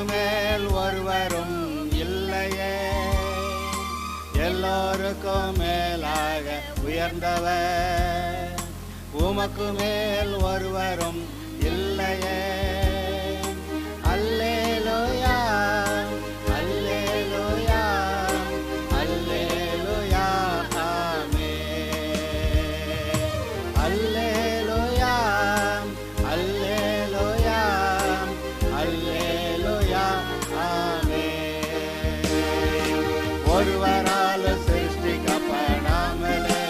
மேல் ஒருவரும் இல்லையே, எல்லோருக்கும் மேலாக உயர்ந்தவர். உமக்கு மேல் ஒருவரும் இல்லையே. அல்லேலூயா, அல்லேலூயா, அல்லேலூயா, ஆமென். அல்லேலூயா, அல்லேலூயா, அல்லேலூயா, ஆமென். ஒருவரால் சிருஷ்டிக்கப்படாமலே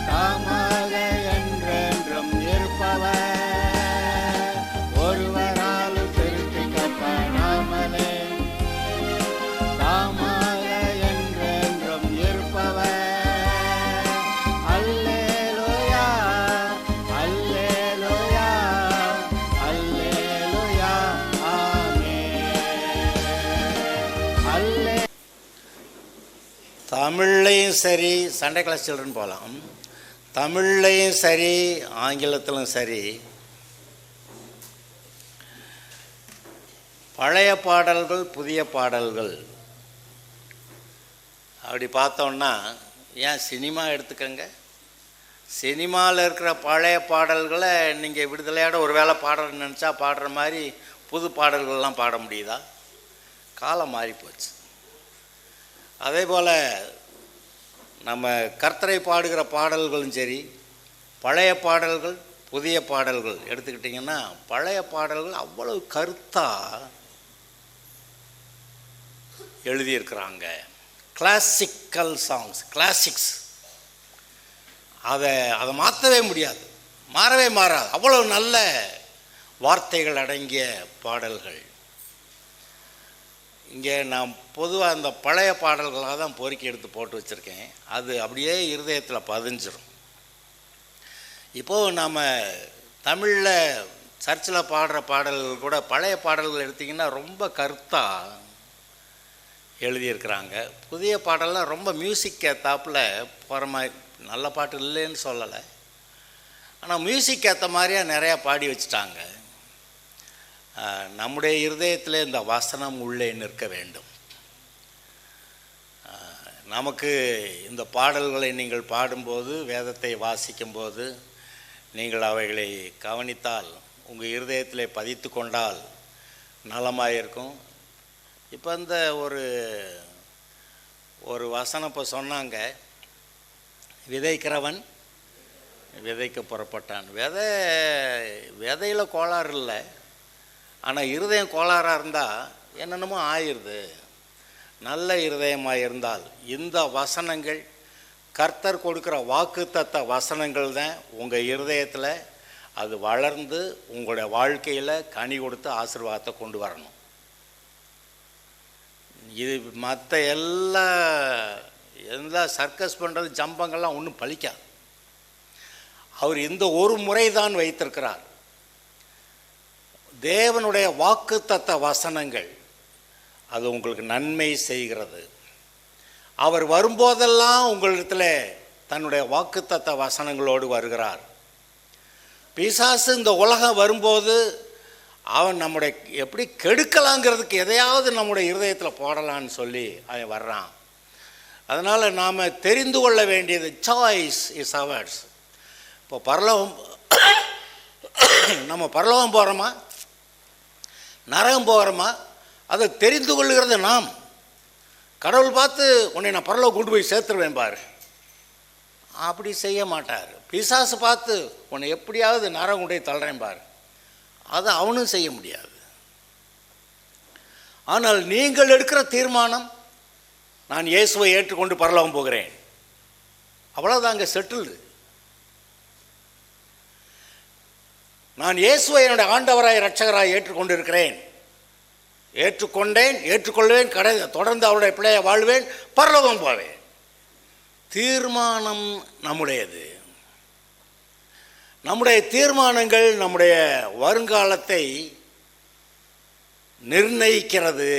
தாமாக என்றென்றும் இருப்பவர். ஒருவரால் சிருஷ்டிக்கப்படாமலே தாமாக என்றென்றும் இருப்பவர். அல்லேலூயா, அல்லேலூயா, அல்லேலூயா, ஆமென். அல்லே தமிழ்லையும் சரி, சண்டே கிளாஸ் சில்ட்ரன் போகலாம், தமிழ்லையும் சரி ஆங்கிலத்திலும் சரி, பழைய பாடல்கள் புதிய பாடல்கள் அப்படி பார்த்தோன்னா, ஏன் சினிமா எடுத்துக்கங்க, சினிமாவில் இருக்கிற பழைய பாடல்களை நீங்கள் விடுதலையோட ஒரு வேளை பாடுறன்னு நினச்சா பாடுற மாதிரி புது பாடல்கள்லாம் பாட முடியுதா? காலம் மாறி போச்சு. அதே போல் நம்ம கர்த்தரை பாடுகிற பாடல்களும் சரி, பழைய பாடல்கள் புதிய பாடல்கள் எடுத்துக்கிட்டிங்கன்னா, பழைய பாடல்கள் அவ்வளவு கருத்தாக எழுதியிருக்கிறாங்க. கிளாசிக்கல் சாங்ஸ், கிளாசிக்ஸ், அதை மாற்றவே முடியாது, மாறவே மாறாது. அவ்வளவு நல்ல வார்த்தைகள் அடங்கிய பாடல்கள். இங்கே நான் பொதுவாக அந்த பழைய பாடல்களாக தான் பொறுக்கி எடுத்து போட்டு வச்சுருக்கேன். அது அப்படியே இருதயத்தில் பதிஞ்சிரும். இப்போது நம்ம தமிழில் சர்ச்சில் பாடுற பாடல்கள் கூட பழைய பாடல்கள் எடுத்திங்கன்னா ரொம்ப கருத்தாக எழுதியிருக்கிறாங்க. புதிய பாடலாம் ரொம்ப மியூசிக் ஏற்றாப்பில் போகிற மாதிரி, நல்ல பாட்டு இல்லைன்னு சொல்லலை, ஆனால் மியூசிக் ஏற்ற மாதிரியாக நிறையா பாடி வச்சுட்டாங்க. நம்முடைய இருதயத்தில் இந்த வசனம் உள்ளே நிற்க வேண்டும். நமக்கு இந்த பாடல்களை நீங்கள் பாடும்போது, வேதத்தை வாசிக்கும்போது நீங்கள் அவைகளை கவனித்தால், உங்கள் இருதயத்தில் பதித்து கொண்டால் நலமாக இருக்கும். இப்போ இந்த ஒரு வசனம் இப்போ சொன்னாங்க, விதைக்கிறவன் விதைக்க புறப்பட்டான். விதையில் கோளாறு இல்லை, ஆனால் இருதயம் கோளாறாக இருந்தால் என்னென்னமோ ஆயிடுது. நல்ல இருதயமாக இருந்தால் இந்த வசனங்கள், கர்த்தர் கொடுக்குற வாக்குத்தத்த வசனங்கள் தான் உங்கள் இருதயத்தில் அது வளர்ந்து உங்களுடைய வாழ்க்கையில் கனி கொடுத்து ஆசீர்வாதத்தை கொண்டு வரணும். இது மற்ற எல்லா சர்க்கஸ் பண்ணுறது, ஜம்பங்கள்லாம் ஒன்றும் பலிக்காது. அவர் இந்த ஒரு முறை தான் வைத்திருக்கிறார். தேவனுடைய வாக்குத்தத்த வசனங்கள் அது உங்களுக்கு நன்மை செய்கிறது. அவர் வரும்போதெல்லாம் உங்களிடத்தில் தன்னுடைய வாக்குத்தத்த வசனங்களோடு வருகிறார். பிசாசு இந்த உலகம் வரும்போது அவன் நம்முடைய எப்படி கெடுக்கலாங்கிறதுக்கு எதையாவது நம்முடைய இருதயத்தில் போடலான்னு சொல்லி அவன் வர்றான். அதனால் நாம் தெரிந்து கொள்ள வேண்டியது, சாய்ஸ் இஸ் அவர்ஸ். இப்போ நம்ம பரலோகம் போகிறோமா நரகம் போகிறோமா அதை தெரிந்து கொள்ளுகிறது நாம். கடவுள் பார்த்து உன்னை நான் பரலோகம் கொண்டு போய் சேர்த்துருவேன் பாரு, அப்படி செய்ய மாட்டார். பிசாசு பார்த்து உன்னை எப்படியாவது நரகம் கொண்டு போய் தள்ளுறேன் பாரு, அதை அவனும் செய்ய முடியாது. ஆனால் நீங்கள் எடுக்கிற தீர்மானம், நான் இயேசுவை ஏற்றுக்கொண்டு பரலோகம் போகிறேன், அவ்வளோதாங்க, செட்டில்டு. நான் இயேசுவை என்னுடைய ஆண்டவராய் இரட்சகராய் ஏற்றுக்கொண்டிருக்கிறேன், ஏற்றுக்கொண்டேன், ஏற்றுக்கொள்வேன், தொடர்ந்து அவருடைய பிள்ளையை வாழ்வேன், பரலோகம் போவேன். தீர்மானம் நம்முடையது. நம்முடைய தீர்மானங்கள் நம்முடைய வருங்காலத்தை நிர்ணயிக்கிறது.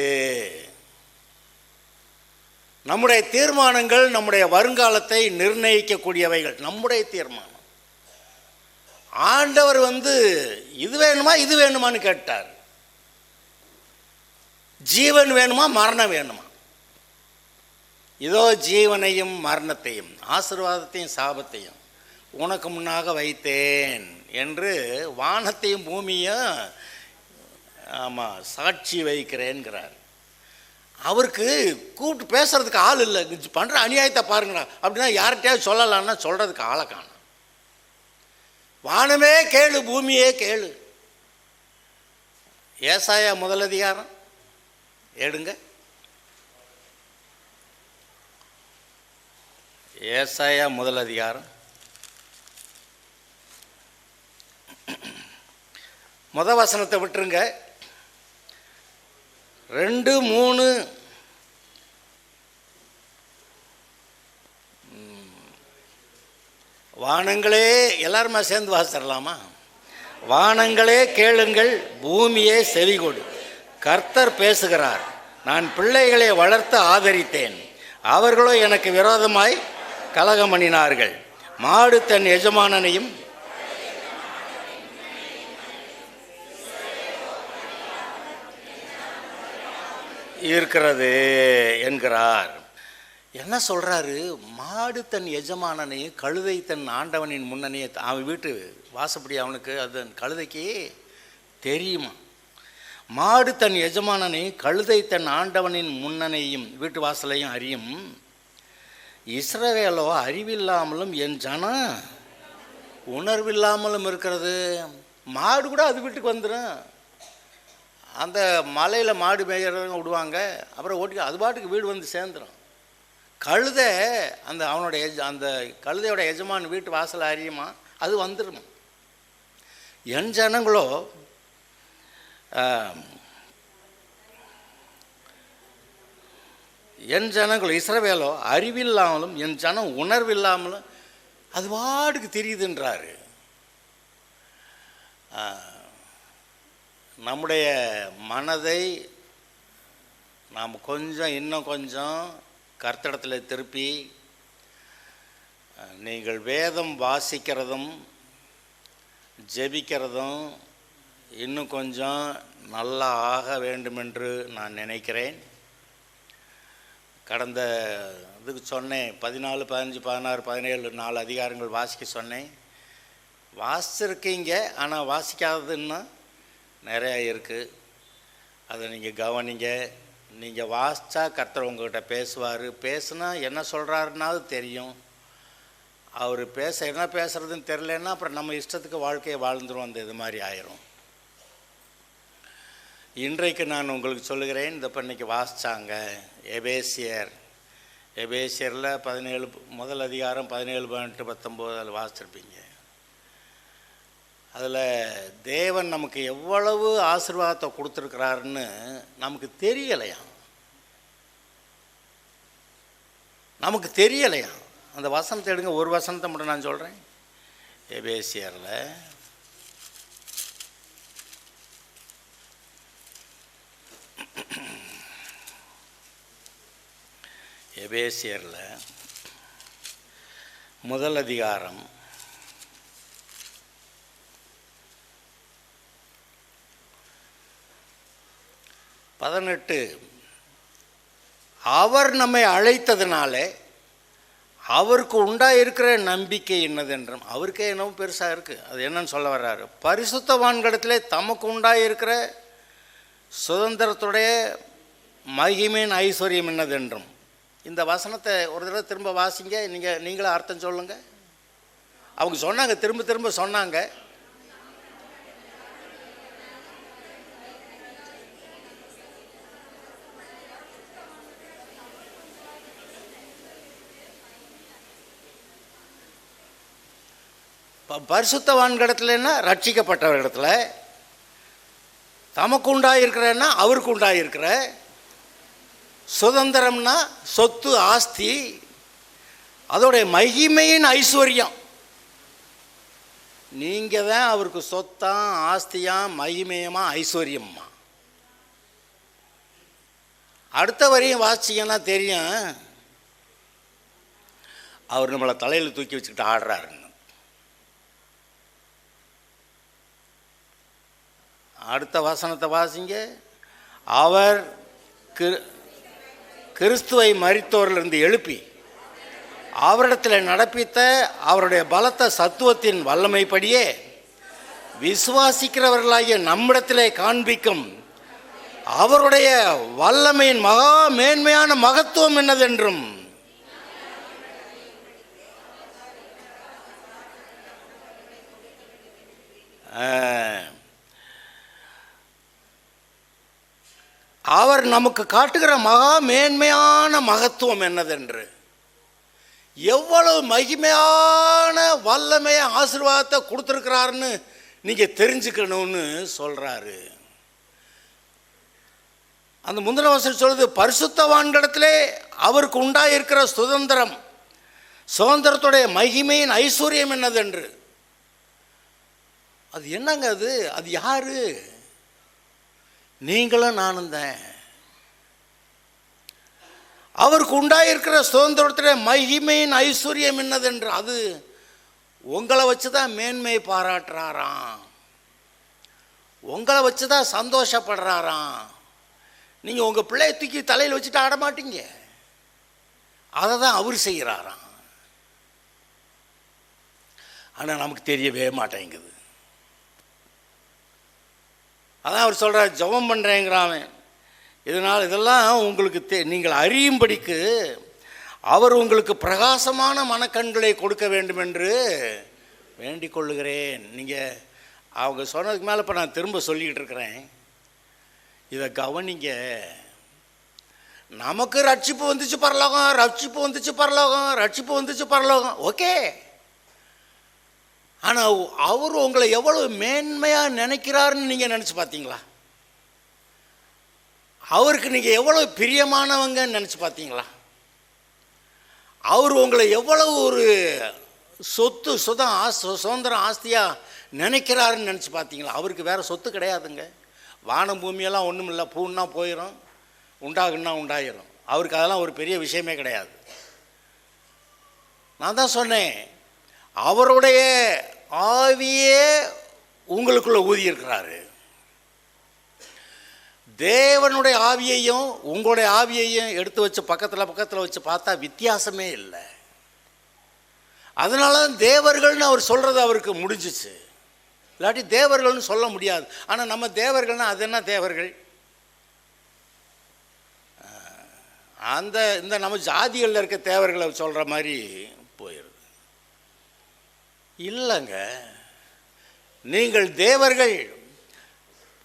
நம்முடைய தீர்மானங்கள் நம்முடைய வருங்காலத்தை நிர்ணயிக்கக்கூடியவைகள். நம்முடைய தீர்மானம். ஆண்டவர் இது வேணுமா இது வேணுமான்னு கேட்டார். ஜீவன் வேணுமா மரணம் வேணுமா? இதோ ஜீவனையும் மரணத்தையும் ஆசீர்வாதத்தையும் சாபத்தையும் உனக்கு முன்னாக வைத்தேன் என்று வானத்தையும் பூமியும் ஆமாம் சாட்சி வைக்கிறேன்கிறார். அவருக்கு கூப்பிட்டு பேசுறதுக்கு ஆள் இல்லை. பண்ணுற அநியாயத்தை பாருங்களா அப்படின்னா யார்கிட்டயாவது சொல்லலான்னா சொல்கிறதுக்கு ஆளை காணும். வானமே கேளு, பூமியே கேளு. ஏசாயா முதல் அதிகாரம் எடுங்க. ஏசாயா முதல் அதிகாரம் முதல் வசனத்தை விட்டுருங்க. 2, 3 வானங்களே எல்லாருமா சேர்ந்து வாசிடலாமா? வானங்களே கேளுங்கள், பூமியே செவிகொடு. கர்த்தர் பேசுகிறார். நான் பிள்ளைகளை வளர்த்து ஆதரித்தேன், அவர்களோ எனக்கு விரோதமாய் கலகம் பண்ணினார்கள். மாடு தன் எஜமானனையும் இருக்கிறது என்கிறார். என்ன சொல்கிறாரு? மாடு தன் எஜமானனையும் கழுதை தன் ஆண்டவனின் முன்னணியை, அவன் வீட்டு வாசப்படி அவனுக்கு அது கழுதைக்கு தெரியுமா? மாடு தன் எஜமானனையும் கழுதை தன் ஆண்டவனின் முன்னணையும் வீட்டு வாசலையும் அறியும். இஸ்ரவேலோ அறிவில்லாமலும் என் ஜனம் உணர்வில்லாமலும் இருக்கிறது. மாடு கூட அது வீட்டுக்கு வந்துடும். அந்த மலையில் மாடு மேய்கிறவங்க விடுவாங்க, அப்புறம் ஓட்டி அது பாட்டுக்கு வீடு வந்து சேர்ந்துடும். கழுதை அந்த அவனுடைய அந்த கழுதையோட எஜமான் வீட்டு வாசலை அறியுமா? அது வந்துடும். என் ஜனங்களோ என் ஜனங்கள் இஸ்ரவேலோ அறிவில்லாமலும் என் ஜனம் உணர்வில்லாமலும் அது பாட்டுக்கு தெரியுதுன்றாரு. நம்முடைய மனதை நாம் கொஞ்சம் இன்னும் கொஞ்சம் கர்த்தரிடத்தில் திருப்பி நீங்கள் வேதம் வாசிக்கிறதும் ஜெபிக்கிறதும் இன்னும் கொஞ்சம் நல்லா ஆக வேண்டுமென்று நான் நினைக்கிறேன். கடந்த இதுக்கு சொன்னேன், 14, 15, 16, 17 4 அதிகாரங்கள் வாசிக்க சொன்னேன். வாசிச்சிருக்கீங்க, ஆனால் வாசிக்காததுன்னா நிறையா இருக்குது. அதை நீங்கள் கவனிங்க. நீங்கள் வாசித்தா கர்த்தர் உங்கள்கிட்ட பேசுவார். பேசுனா என்ன சொல்கிறாருன்னாவது தெரியும். அவர் என்ன பேசுகிறதுன்னு தெரிலன்னா அப்புறம் நம்ம இஷ்டத்துக்கு வாழ்க்கையை வாழ்ந்துடும். அந்த இது மாதிரி ஆயிரும். இன்றைக்கு நான் உங்களுக்கு சொல்லுகிறேன், இந்த இன்னைக்கு வாசித்தாங்க எபேசியரில் 17 முதல் அதிகாரம் 17, 18, 19 அதில் வாசிச்சிருப்பீங்க. அதில் தேவன் நமக்கு எவ்வளவு ஆசீர்வாதத்தை கொடுத்துருக்கிறாருன்னு நமக்கு தெரியலையாம். அந்த வசனத்தை எடுங்க, ஒரு வசனத்தை மட்டும் நான் சொல்கிறேன். எபேசியரில் முதல் அதிகாரம் 18 அவர் நம்மை அழைத்ததுனாலே அவருக்கு உண்டாயிருக்கிற நம்பிக்கை என்னதென்றும், அவருக்கே என்னவோ பெருசாக இருக்குது. அது என்னன்னு சொல்ல வர்றாரு? பரிசுத்தவான்களிடத்திலே தமக்கு உண்டாயிருக்கிற சுதந்திரத்துடைய மகிமையின் ஐஸ்வர்யம் என்னதென்றும். இந்த வசனத்தை ஒரு தடவை திரும்ப வாசிங்க. நீங்களே அர்த்தம் சொல்லுங்கள். அவங்க சொன்னாங்க, திரும்ப திரும்ப சொன்னாங்க. பரிசுத்தவான்களிடத்துலன்னா ரட்சிக்கப்பட்டவர்களிடத்துல, தமக்கு உண்டாயிருக்கிறன்னா அவருக்கு உண்டாயிருக்கிற சுதந்திரம்னா சொத்து ஆஸ்தி, அதோடைய மகிமையின் ஐஸ்வர்யம். நீங்கள் தான் அவருக்கு சொத்தான் ஆஸ்தியாம் மகிமையமா ஐஸ்வர்யம்மா. அடுத்த வரையும் வாசிச்சிங்கன்னா தெரியும், அவர் நம்மளை தலையில் தூக்கி வச்சுக்கிட்டு ஆடுறாருன்னு. அடுத்த வசனத்தை வாசிங்க. அவர் கிறிஸ்துவை மரித்தோரிலிருந்து எழுப்பி அவரிடத்தில் நடப்பித்த அவருடைய பலத்த சத்துவத்தின் வல்லமைப்படியே விசுவாசிக்கிறவர்களாகிய நம்மிடத்திலே காண்பிக்கும் அவருடைய வல்லமையின் மகா மேன்மையான மகத்துவம் என்னதென்றும் அவர் நமக்கு காட்டுகிற மகா மேன்மையான மகத்துவம் என்னதென்று, எவ்வளவு மகிமையான வல்லமைய ஆசீர்வாதத்தை கொடுத்துருக்கிறாருன்னு நீங்கள் தெரிஞ்சுக்கணும்னு சொல்கிறாரு. அந்த முந்தின வசனம் சொல்லுது, பரிசுத்தவான்களிடத்திலே அவருக்கு உண்டாயிருக்கிற சுதந்திரத்துடைய மகிமையின் ஐஸ்வர்யம் என்னதென்று. அது என்னங்க? அது யாரு? நீங்களும் நானும் தான். அவருக்கு உண்டாயிருக்கிற சுதந்திரத்துடைய மகிமையின் ஐஸ்வர்யம் என்னதென்று, அது உங்களை வச்சு தான் மேன்மை பாராட்டுறாராம், உங்களை வச்சு தான் சந்தோஷப்படுறாராம். நீங்கள் உங்கள் பிள்ளையை தூக்கி தலையில் வச்சுட்டு ஆட மாட்டீங்க, அதை தான் அவர் செய்கிறாராம். ஆனால் நமக்கு தெரியவே மாட்டேங்குது. அதான் அவர் சொல்கிறார், ஜெபம் பண்ணுறேங்கிறான். இதெல்லாம் உங்களுக்கு நீங்கள் அறியும்படிக்கு அவர் உங்களுக்கு பிரகாசமான மனக்கண்களை கொடுக்க வேண்டும் என்று வேண்டிக் கொள்ளுகிறேன். நீங்கள் அவங்க சொன்னதுக்கு மேலே இப்போ நான் திரும்ப சொல்லிக்கிட்டு இருக்கிறேன், இதை கவனிங்க. நமக்கு ரட்சிப்பு வந்துச்சு பரலோகம், ரட்சிப்பு வந்துச்சு பரலோகம், ரட்சிப்பு வந்துச்சு பரலோகம், ஓகே. ஆனால் அவர் உங்களை எவ்வளவு மேன்மையாக நினைக்கிறாருன்னு நீங்கள் நினச்சி பார்த்தீங்களா? அவருக்கு நீங்கள் எவ்வளவு பிரியமானவங்கன்னு நினச்சி பார்த்தீங்களா? அவர் உங்களை எவ்வளவு ஒரு சுதந்திரம் ஆஸ்தியாக நினைக்கிறாருன்னு நினச்சி பார்த்தீங்களா? அவருக்கு வேறு சொத்து கிடையாதுங்க. வானம் பூமியெல்லாம் ஒன்றும் இல்லை, பூன்னா போயிடும், உண்டாகுன்னா உண்டாயிரும். அவருக்கு அதெல்லாம் ஒரு பெரிய விஷயமே கிடையாது. நான் தான் சொன்னேன், அவருடைய ஆவியே உங்களுக்குள்ள ஊதியிருக்கிறாரு. தேவனுடைய ஆவியையும் உங்களுடைய ஆவியையும் எடுத்து வச்சு பக்கத்தில் வச்சு பார்த்தா வித்தியாசமே இல்லை. அதனால தான் தேவர்கள்னு அவர் சொல்கிறது அவருக்கு முடிஞ்சிச்சு. இல்லாட்டி தேவர்கள்னு சொல்ல முடியாது. ஆனால் நம்ம தேவர்கள்னால் அது என்ன தேவர்கள்? இந்த நம்ம ஜாதிகளில் இருக்க தேவர்களை சொல்கிற மாதிரி போயிடுது. இல்லைங்க, நீங்கள் தேவர்கள்.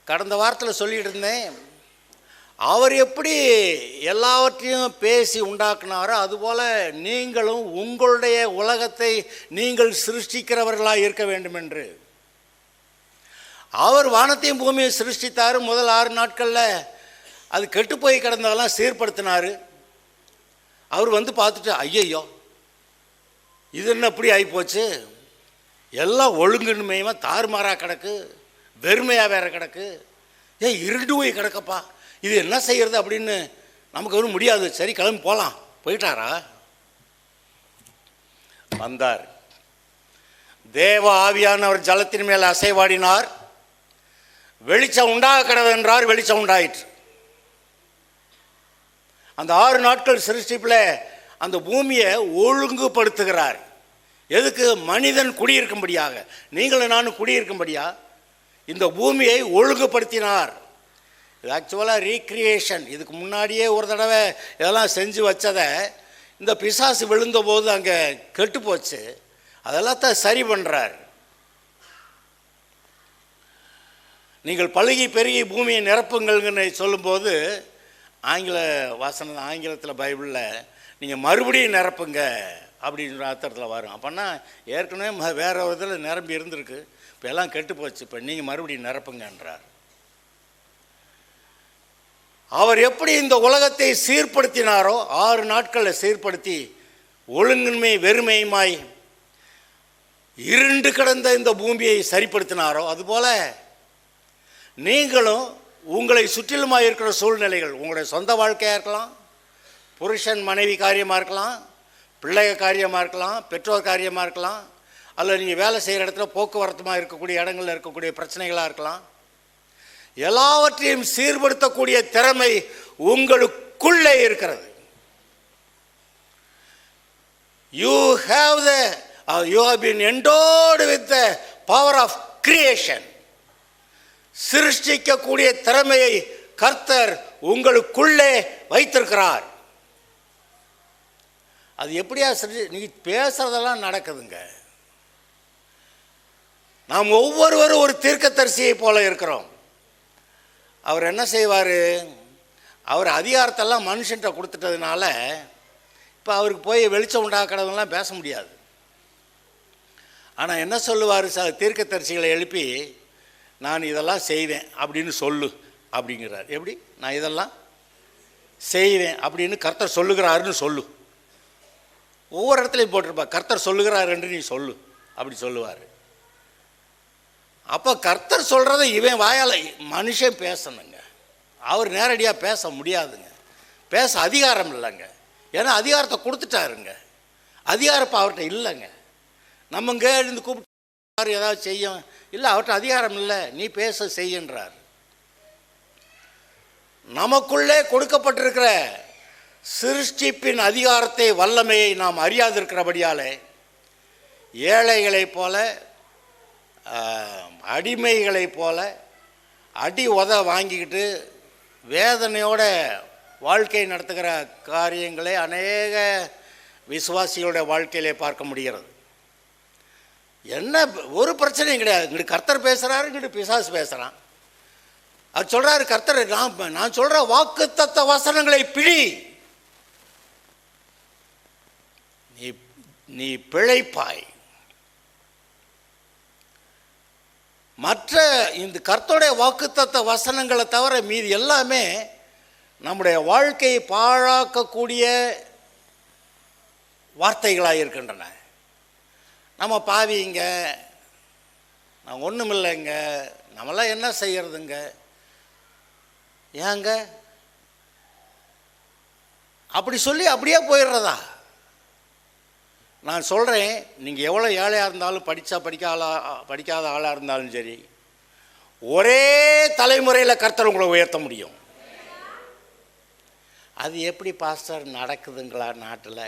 கடந்த வாரத்தில் சொல்லிட்டு இருந்தேன், அவர் எப்படி எல்லாவற்றையும் பேசி உண்டாக்குனாரோ அதுபோல் நீங்களும் உங்களுடைய உலகத்தை நீங்கள் சிருஷ்டிக்கிறவர்களாக இருக்க வேண்டும் என்று. அவர் வானத்தையும் பூமியை சிருஷ்டித்தார். முதல் 6 நாட்களில் அது கெட்டு போய் கிடந்ததெல்லாம் சீர்படுத்தினார். அவர் வந்து பார்த்துட்டு, ஐயையோ இது என்ன அப்படி ஆகிப்போச்சு, எல்லாம் ஒழுங்குமையுமா தாறுமாறாக கிடக்கு, வெறுமையாக வேற கிடக்கு, இருண்டு போய் கிடக்கப்பா, இது என்ன செய்கிறது அப்படின்னு நமக்கு ஒன்றும் முடியாது, சரி கிளம்பி போகலாம். போயிட்டாரா? வந்தார். தேவ ஆவியானவர் ஜலத்தின் மேல் அசைவாடினார். வெளிச்சம் உண்டாக கிடவென்றார், வெளிச்சம் உண்டாயிற்று. அந்த 6 நாட்கள் சிருஷ்டிப்பில் அந்த பூமியை ஒழுங்குபடுத்துகிறார். எதுக்கு? மனிதன் குடியிருக்கும்படியாக, நீங்களும் நானும் குடியிருக்கும்படியா இந்த பூமியை ஒழுங்குபடுத்தினார். இது ஆக்சுவலாக ரீக்ரியேஷன். இதுக்கு முன்னாடியே ஒரு தடவை இதெல்லாம் செஞ்சு வச்சதை இந்த பிசாசு விழுந்தபோது அங்கே கெட்டு போச்சு, அதெல்லாம் சரி பண்ணுறார். நீங்கள் பழுகி பெருகி பூமியை நிரப்புங்கள்னு சொல்லும்போது ஆங்கில வாசனை, ஆங்கிலத்தில் பைபிளில் நீங்கள் மறுபடியும் நிரப்புங்க அப்படின்ற அர்த்தத்தில் வரும். அப்போனா ஏற்கனவே வேற ஒரு இதில் நிரம்பி இருந்திருக்கு, இப்போ எல்லாம் கெட்டு போச்சு, இப்போ நீங்கள் மறுபடியும் நிரப்புங்கன்றார். அவர் எப்படி இந்த உலகத்தை சீர்படுத்தினாரோ, 6 நாட்களில் சீர்படுத்தி ஒழுங்கின்மை வெறுமையுமாய் இருண்டு கிடந்த இந்த பூமியை சரிப்படுத்தினாரோ, அதுபோல் நீங்களும் உங்களை சுற்றிலுமாக இருக்கிற சூழ்நிலைகள், உங்களுடைய சொந்த வாழ்க்கையாக இருக்கலாம், புருஷன் மனைவி காரியமாக இருக்கலாம், பிள்ளைக காரியமாக இருக்கலாம், பெற்றோர் காரியமாக இருக்கலாம், அல்லது நீங்கள் வேலை செய்கிற இடத்துல போக்குவரத்துமாக இருக்கக்கூடிய இடங்களில் இருக்கக்கூடிய பிரச்சனைகளாக இருக்கலாம். எல்லாவற்றையும் சீர்படுத்தக்கூடிய திறமை உங்களுக்குள்ளே இருக்கிறது. You have been endowed with the power of creation. சிருஷ்டிக்கக்கூடிய திறமையை கர்த்தர் உங்களுக்குள்ளே வைத்திருக்கிறார். அது எப்படியா நீ பேசுறதெல்லாம் நடக்குதுங்க. நாம் ஒவ்வொருவரும் ஒரு தீர்க்கதரிசியை போல இருக்கிறோம். அவர் என்ன செய்வார்? அவர் அதிகாரத்தெல்லாம் மனுஷன்கிட்ட கொடுத்துட்டதுனால இப்போ அவருக்கு போய் வெளிச்சம் உண்டாக்குறதெல்லாம் பேச முடியாது. ஆனால் என்ன சொல்லுவார்? தீர்க்கதரிசிகளை எழுப்பி நான் இதெல்லாம் செய்வேன் அப்படின்னு சொல்லு அப்படிங்கிறார். எப்படி? நான் இதெல்லாம் செய்வேன் அப்படின்னு கர்த்தர் சொல்லுகிறாருன்னு சொல்லு. ஒவ்வொரு இடத்துலையும் போட்டிருப்பா, கர்த்தர் சொல்லுகிறார் என்று நீ சொல்லு அப்படி சொல்லுவார். அப்போ கர்த்தர் சொல்கிறத இவன் வாயால் மனுஷன் பேசணுங்க. அவர் நேரடியாக பேச முடியாதுங்க. பேச அதிகாரம் இல்லைங்க. ஏன்னா அதிகாரத்தை கொடுத்துட்டாருங்க. அதிகாரம் இப்போ அவர்கிட்ட இல்லைங்க. நம்ம இங்கே இருந்து கூப்பிட்டு ஏதாவது செய்யும் இல்லை, அவர்கிட்ட அதிகாரம் இல்லை, நீ பேச செய்கின்றார். நமக்குள்ளே கொடுக்கப்பட்டிருக்கிற சிருஷ்டிப்பின் அதிகாரத்தை வல்லமையை நாம் அறியாதிருக்கிறபடியாலே ஏழைகளைப் போல அடிமைகளைப் போல அடி உத வாங்கிக்கிட்டு வேதனையோட வாழ்க்கை நடத்துகிற காரியங்களை அநேக விசுவாசிகளுடைய வாழ்க்கையிலே பார்க்க முடிகிறது. என்ன ஒரு பிரச்சனையும் கிடையாது. இங்கிட்டு கர்த்தர் பேசுகிறாரு, இங்கிட்டு பிசாசு பேசுகிறான். அது சொல்கிறாரு கர்த்தர், நான் சொல்கிற வாக்குத்தத்த வசனங்களை பிழி, நீ பிழைப்பாய். மற்ற இந்த கர்த்தருடைய வாக்குத்தத்த வசனங்களை தவிர மீது எல்லாமே நம்முடைய வாழ்க்கையை பாழாக்கக்கூடிய வார்த்தைகளாக இருக்கின்றன. நம்ம பாவிங்க, நான் ஒன்றும் இல்லைங்க, நம்மளாம் என்ன செய்யறதுங்க, ஏங்க அப்படி சொல்லி அப்படியே போயிடுறதா? நான் சொல்கிறேன், நீங்கள் எவ்வளோ ஏழையாக இருந்தாலும் படிக்காத ஆளாக இருந்தாலும் சரி, ஒரே தலைமுறையில் கர்த்தர் உங்களை உயர்த்த முடியும். அது எப்படி பாஸ்டர் நடக்குதுங்களா நாட்டில்?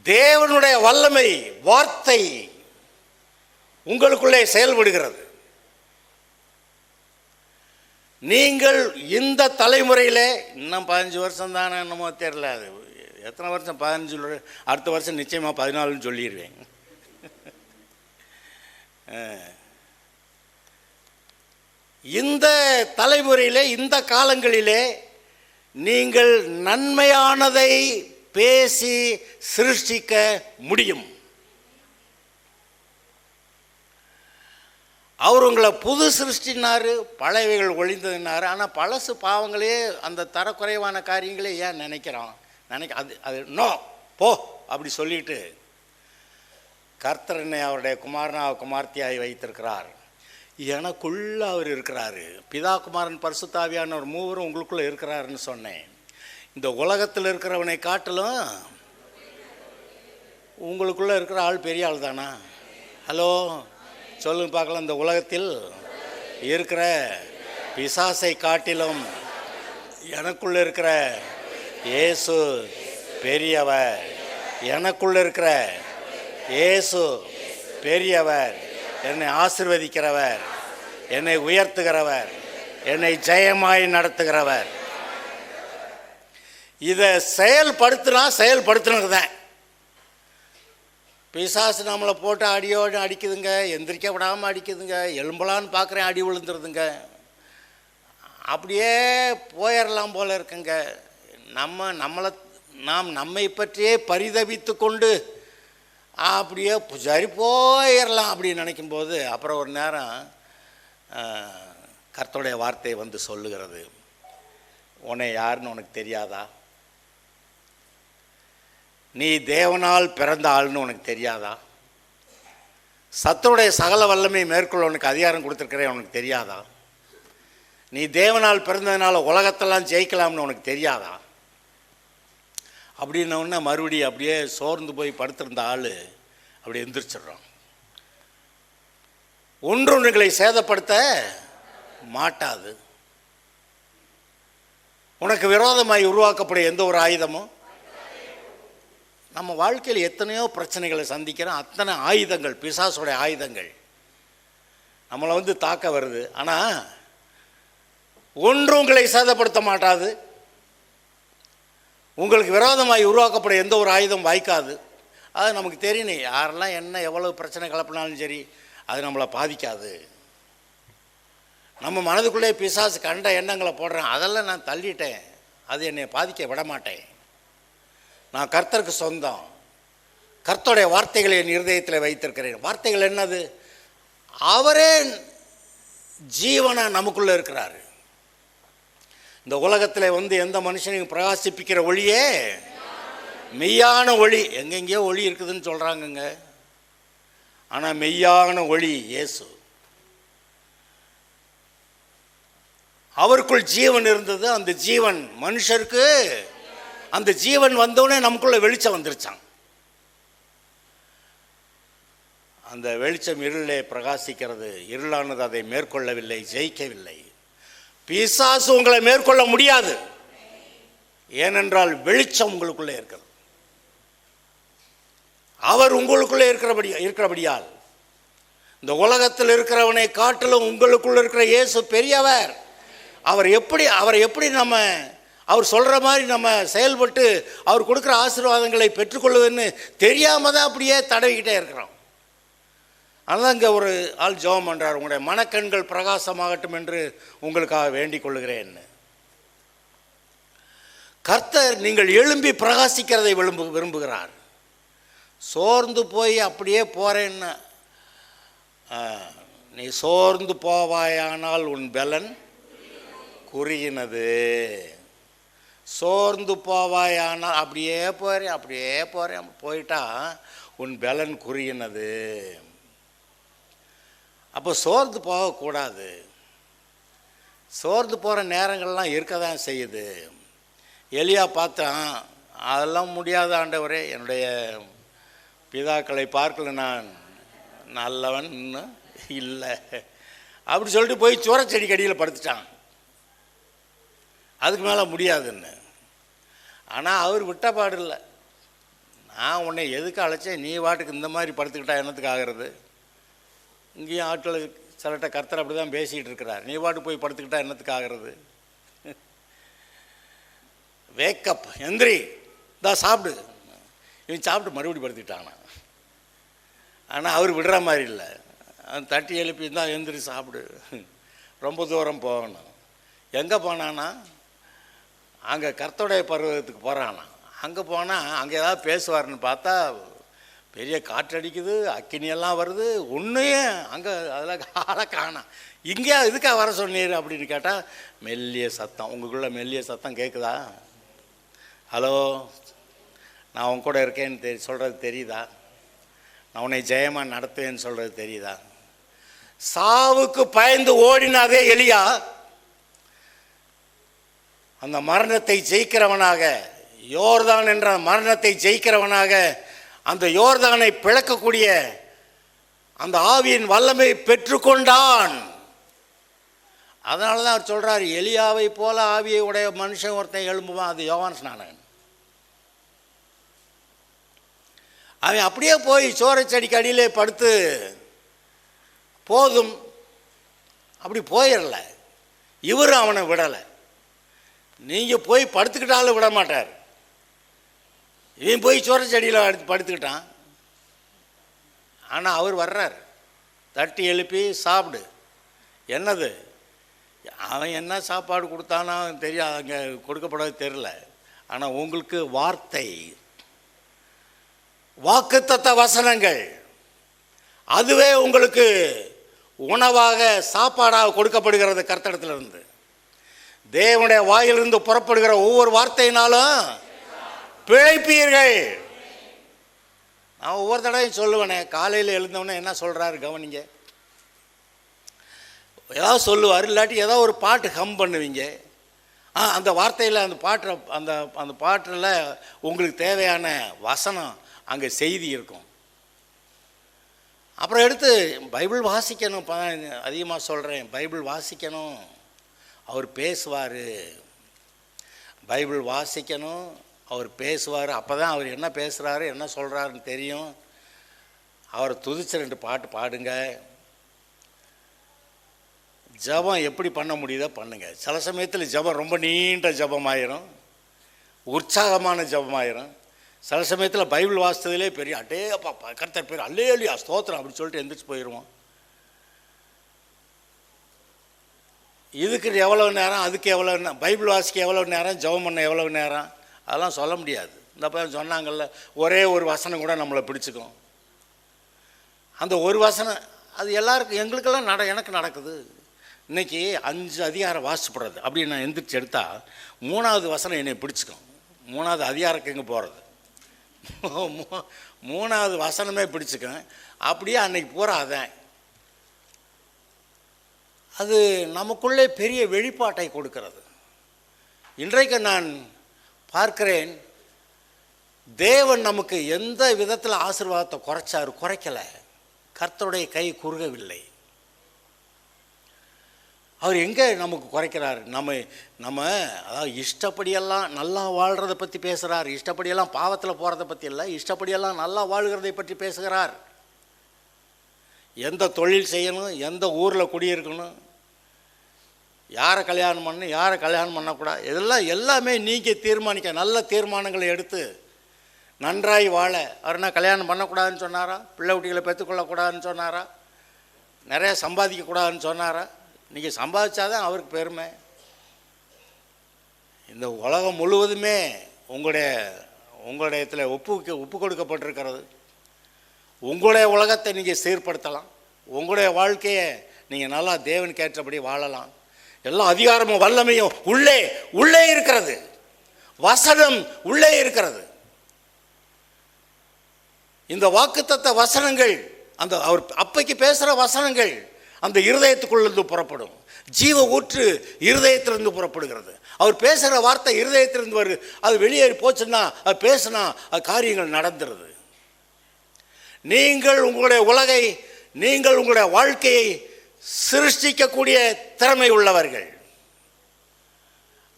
தேவனுடைய வல்லமை வார்த்தை உங்களுக்குள்ளே செயல்படுகிறது. நீங்கள் இந்த தலைமுறையில் இன்னும் 15 வருஷம் தானே என்னமோ தெரியல, அது எத்தனை வருஷம், 15, அடுத்த வருஷம் நிச்சயமாக 14ன்னு சொல்லிடுவேன். இந்த தலைமுறையிலே இந்த காலங்களிலே நீங்கள் நன்மையானதை பேசி சிருஷ்டிக்க முடியும். அவர் உங்களை புது சிருஷ்டினார், பழையவைகள் ஒழிந்ததுனார். ஆனால் பழசு பாவங்களே, அந்த தரக்குறைவான காரியங்களே ஏன் நினைக்கிறோம்? அது நோ போ அப்படி சொல்லிட்டு கர்த்தர் என்னை அவருடைய குமார்த்தியாய் வைத்திருக்கிறார். எனக்குள்ள அவர் இருக்கிறாரு. பிதா குமாரன் பரிசுத்தாவியானவர் மூவரும் உங்களுக்குள்ளே இருக்கிறாருன்னு சொன்னேன். இந்த உலகத்தில் இருக்கிறவனை காட்டிலும் உங்களுக்குள்ளே இருக்கிற ஆள் பெரிய ஆள் தானா? ஹலோ சொல்லுங்க பார்க்கலாம். இந்த உலகத்தில் இருக்கிற பிசாசை காட்டிலும் எனக்குள்ள இருக்கிற இயேசு பெரியவர். எனக்குள்ள இருக்கிற இயேசு பெரியவர். என்னை ஆசீர்வதிக்கிறவர், என்னை உயர்த்துகிறவர், என்னை ஜெயமாய் நடத்துகிறவர். இதை செயல்படுத்தினது தான். பிசாசு நம்மளை போட்டு அடியோடு அடிக்குதுங்க, எந்திரிக்க விடாமல் அடிக்குதுங்க, எலும்பலான்னு பார்க்குறேன் அடி விழுந்துருதுங்க, அப்படியே போயிடலாம் போல இருக்குங்க. நாம் நம்மை பற்றியே பரிதவித்து கொண்டு அப்படியே சரி போயிடலாம் அப்படின்னு நினைக்கும்போது அப்புறம் ஒரு நேரம் கர்த்தருடைய வார்த்தை வந்து சொல்லுகிறது, உன்னை யாருன்னு உனக்கு தெரியாதா? நீ தேவனால் பிறந்த ஆள்னு உனக்கு தெரியாதா? சத்துருடைய சகல வல்லமை மேற்கொள்ள உனக்கு அதிகாரம் கொடுத்துருக்கிறேன் உனக்கு தெரியாதா? நீ தேவனால் பிறந்ததுனால உலகத்தெல்லாம் ஜெயிக்கலாம்னு உனக்கு தெரியாதா? அப்படின்னோடனே மறுபடியும் அப்படியே சோர்ந்து போய் படுத்திருந்த ஆள் அப்படி எந்திரிச்சிடுறான். ஒன்றுகளை சேதப்படுத்த மாட்டாது. உனக்கு விரோதமாய் உருவாக்கப்படும் எந்த ஒரு ஆயுதமும், நம்ம வாழ்க்கையில் எத்தனையோ பிரச்சனைகளை சந்திக்கிறோம். அத்தனை ஆயுதங்கள், பிசாசுடைய ஆயுதங்கள் நம்மளை தாக்க வருது. ஆனால் ஒன்று உங்களை சேதப்படுத்த மாட்டாது. உங்களுக்கு விரோதமாய் உருவாக்கப்படும் எந்த ஒரு ஆயுதம் வாய்க்காது. அது நமக்கு தெரியணும். யாரெல்லாம் என்ன எவ்வளவு பிரச்சனை கிளப்பினாலும் சரி, அது நம்மளை பாதிக்காது. நம்ம மனதுக்குள்ளே பிசாசு கண்ட எண்ணங்களை போடுறேன், அதெல்லாம் நான் தள்ளிட்டேன், அது என்னை பாதிக்க விட மாட்டேன். நான் கர்த்தருக்கு சொந்தம். கர்த்தருடைய வார்த்தைகளை என் இருதயத்தில் வைத்திருக்கிறேன். வார்த்தைகள் என்னது? அவரே ஜீவனா நமக்குள்ளே இருக்கிறாரு. இந்த உலகத்தில் எந்த மனுஷனையும் பிரகாசிப்பிக்கிற ஒளியே மெய்யான ஒளி. எங்கெங்கேயோ ஒளி இருக்குதுன்னு சொல்கிறாங்கங்க, ஆனால் மெய்யான ஒளி இயேசு. அவருக்குள் ஜீவன் இருந்தது. அந்த ஜீவன் மனுஷருக்கு, அந்த ஜீவன் வந்தோடனே நமக்குள்ள வெளிச்சம் வந்துருச்சான். அந்த வெளிச்சம் இருளே பிரகாசிக்கிறது. இருளானது அதை மேற்கொள்ளவில்லை, ஜெயிக்கவில்லை. பிசாசு உங்களை மேற்கொள்ள முடியாது. ஏனென்றால் வெளிச்சம் உங்களுக்குள்ளே இருக்கிறது. அவர் உங்களுக்குள்ளே இருக்கிறபடியால் இந்த உலகத்தில் இருக்கிறவனை காட்டிலும் உங்களுக்குள்ள இருக்கிற இயேசு பெரியவர். அவரை எப்படி நம்ம அவர் சொல்கிற மாதிரி நம்ம செயல்பட்டு அவர் கொடுக்குற ஆசீர்வாதங்களை பெற்றுக்கொள்வதுன்னு தெரியாமல் தான் அப்படியே தடவிக்கிட்டே இருக்கிறோம். அதனால் இங்கே ஒரு ஆள் ஜெபம் பண்ணுறார், உங்களுடைய மனக்கண்கள் பிரகாசமாகட்டும் என்று உங்களுக்காக வேண்டிக் கொள்கிறேன். கர்த்தர் நீங்கள் எழும்பி பிரகாசிக்கிறதை விரும்புகிறார். சோர்ந்து போய் அப்படியே போகிறேன்னு, நீ சோர்ந்து போவாயானால் உன் பலன் குறுகினது. சோர்ந்து போவாயானால் அப்படியே போகிறேன் போயிட்டா உன் பலன் குறுகினது. அப்போ சோர்ந்து போகக்கூடாது. சோர்ந்து போகிற நேரங்கள்லாம் இருக்க தான் செய்யுது. எலியா பார்த்தான், அதெல்லாம் முடியாத ஆண்டவரே, என்னுடைய பிதாக்களை பார்க்கல, நான் நல்லவன் இன்னும் இல்லை அப்படி சொல்லிட்டு போய் சோரச்செடிக்கு அடியில் படுத்துட்டான். அதுக்கு மேலே முடியாதுன்னு. ஆனால் அவர் விட்டப்பாடு இல்லை. நான் உன்னை எதுக்கு அழைச்சேன், நீ வாட்டுக்கு இந்த மாதிரி படுத்துக்கிட்டா என்னத்துக்கு ஆகிறது? இங்கேயும் ஆட்கள் சிலட்ட கர்த்தர் அப்படி தான் பேசிகிட்டு இருக்கிறார். நீ வாட்டு போய் படுத்துக்கிட்டா என்னத்துக்கு ஆகிறது? வேக்கப், எந்திரி, தான் சாப்பிடு. இவன் சாப்பிட்டு மறுபடியும் படுத்துக்கிட்டானா. ஆனால் அவர் விடுற மாதிரி இல்லை. தட்டி எழுப்பி தான் எந்திரி சாப்பிடு, ரொம்ப தூரம் போகணும். எங்கே போனான்னா அங்கே கர்த்தருடைய பருவத்துக்கு போகிறானா. அங்கே போனால் அங்கே ஏதாவது பேசுவார்னு பார்த்தா பெரிய காற்றடிக்குது, அக்கினியெல்லாம் வருது. ஒன்றையும் அங்கே அதில் ஆளை காணாம். இங்கே இதுக்காக வர சொன்னீர் அப்படின்னு கேட்டால் மெல்லிய சத்தம். உங்களுக்குள்ள மெல்லிய சத்தம் கேட்குதா? ஹலோ, நான் உன் கூட இருக்கேன்னு சொல்கிறது தெரியுதா? நான் உன்னை ஜெயமாக நடத்துவேன்னு சொல்கிறது தெரியுதா? சாவுக்கு பயந்து ஓடினாதே எலியா அந்த மரணத்தை ஜெயிக்கிறவனாக, யோர்தான் என்ற மரணத்தை ஜெயிக்கிறவனாக, அந்த யோர்தானை பிளக்கக்கூடிய அந்த ஆவியின் வல்லமை பெற்றுக்கொண்டான். அதனால தான் அவர் சொல்கிறார், எலியாவை போல ஆவியை உடைய மனுஷன் ஒருத்தன் எழும்புவான், அது யோவான் ஸ்நானகன். அவன் அப்படியே போய் சோரச்செடிக்கு அடியிலே படுத்து போதும் அப்படி போயிடல. இவரும் அவனை விடலை. நீங்கள் போய் படுத்துக்கிட்டாலும் விட மாட்டார். இவன் போய் சோரச்செடியில் படுத்துக்கிட்டான். ஆனால் அவர் வர்றார், தட்டி எழுப்பி சாப்பிடு. என்னது? அவன் என்ன சாப்பாடு கொடுத்தானோ தெரியாது, அங்கே கொடுக்கப்படாது தெரில. ஆனால் உங்களுக்கு வார்த்தை, வாக்குத்தத்த வசனங்கள், அதுவே உங்களுக்கு உணவாக சாப்பாடாக கொடுக்கப்படுகிறது. கர்த்தரிடத்திலிருந்து தேவனுடைய வாயிலிருந்து புறப்படுகிற ஒவ்வொரு வார்த்தையினாலும் பிழைப்பீர்கள். நான் ஒவ்வொரு தடவையும் சொல்லுவேனே, காலையில் எழுந்தவொடனே என்ன சொல்கிறாரு கவனிங்க. ஏதாவது சொல்லுவார், இல்லாட்டி ஏதோ ஒரு பாட்டு ஹம் பண்ணுவீங்க. அந்த வார்த்தையில் அந்த பாட்டு, அந்த பாட்டில் உங்களுக்கு தேவையான வசனம், அங்கே செய்தி இருக்கும். அப்புறம் எடுத்து பைபிள் வாசிக்கணும். அதிகமாக சொல்கிறேன், பைபிள் வாசிக்கணும். அவர் பேசுவார், பைபிள் வாசிக்கணும், அவர் பேசுவார். அப்போ தான் அவர் என்ன பேசுகிறாரு என்ன சொல்கிறாருன்னு தெரியும். அவரை துதிச்சு 2 பாட்டு பாடுங்க. ஜபம் எப்படி பண்ண முடியுதோ பண்ணுங்க. சில சமயத்தில் ஜபம் ரொம்ப நீண்ட ஜபமாயிரும், உற்சாகமான ஜபமாயிரும். சில சமயத்தில் பைபிள் வாசித்ததுலே பெரிய அட்டே அப்பா கர்த்தர் பேர் அல்லேலூயா ஸ்தோத்திரம் அப்படின்னு சொல்லிட்டு எந்திரிச்சு போயிடுவோம். இதுக்கு எவ்வளோ நேரம், அதுக்கு எவ்வளோ நேரம், பைபிள் வாசிக்க எவ்வளோ நேரம், ஜபம் பண்ண எவ்வளோ நேரம், அதெல்லாம் சொல்ல முடியாது. இந்த பையன் சொன்னாங்கல்ல, ஒரே ஒரு வசனம் கூட நம்மளை பிடிச்சிக்கும். அந்த ஒரு வசனம் அது எல்லாருக்கும், எங்களுக்கெல்லாம் எனக்கு நடக்குது. இன்றைக்கி 5 அதிகாரம் வாசிப்படுறது அப்படின்னு நான் எந்திரிச்சு எடுத்தால் 3வது வசனம் என்னை பிடிச்சிக்கும். 3வது அதிகாரக்கு எங்கே போகிறது, 3வது வசனமே பிடிச்சிக்கும். அப்படியே அன்னைக்கு பூரா அதான். அது நமக்குள்ளே பெரிய வெளிப்பாட்டை கொடுக்கிறது. இன்றைக்கு நான் பார்க்கிறேன், தேவன் நமக்கு எந்த விதத்தில் ஆசீர்வாதத்தை குறைக்கலை. கர்த்தருடைய கை குறுகவில்லை. அவர் எங்கே நமக்கு குறைக்கிறார்? நம்ம அதாவது இஷ்டப்படியெல்லாம் நல்லா வாழ்கிறத பற்றி பேசுகிறார். இஷ்டப்படியெல்லாம் பாவத்தில் போகிறத பற்றி இல்லை, இஷ்டப்படியெல்லாம் நல்லா வாழ்கிறதை பற்றி பேசுகிறார். எந்த தொழில் செய்யணும், எந்த ஊரில் குடியிருக்கணும், யாரை கல்யாணம் பண்ணணும், யாரை கல்யாணம் பண்ணக்கூடாது, இதெல்லாம் எல்லாமே நீங்கள் தீர்மானிக்க. நல்ல தீர்மானங்களை எடுத்து நன்றாய் வாழ. அவர்னா கல்யாணம் பண்ணக்கூடாதுன்னு சொன்னாரா? பிள்ளை குட்டிகளை பெற்றுக்கொள்ளக்கூடாதுன்னு சொன்னாரா? நிறையா சம்பாதிக்கக்கூடாதுன்னு சொன்னாரா? நீங்கள் சம்பாதிச்சாதான் அவருக்கு பெருமை. இந்த உலகம் முழுவதுமே உங்களுடைய ஒப்பு கொடுக்கப்பட்டிருக்கிறது. உங்களுடைய உலகத்தை நீங்கள் சீர்படுத்தலாம், உங்களுடைய வாழ்க்கையை நீங்கள் நல்லா தேவனுக்கு ஏற்றபடி வாழலாம். எல்லா அதிகாரமும் வல்லமையும் உள்ளே இருக்கிறது. வசனம் உள்ளே இருக்கிறது. இந்த வாக்குத்தத்த வசனங்கள், அந்த அவர் அப்பைக்கு பேசுகிற வசனங்கள் அந்த இருதயத்துக்குள்ளிருந்து புறப்படும். ஜீவ ஊற்று இருதயத்திலிருந்து புறப்படுகிறது. அவர் பேசுகிற வார்த்தை இருதயத்திலிருந்து வருது. அது வெளியேறி போச்சுன்னா, அது பேசுனா அது காரியங்கள் நடந்துருது. நீங்கள் உங்களுடைய வாழ்க்கையை சிருஷ்டிக்கக்கூடிய திறமை உள்ளவர்கள்.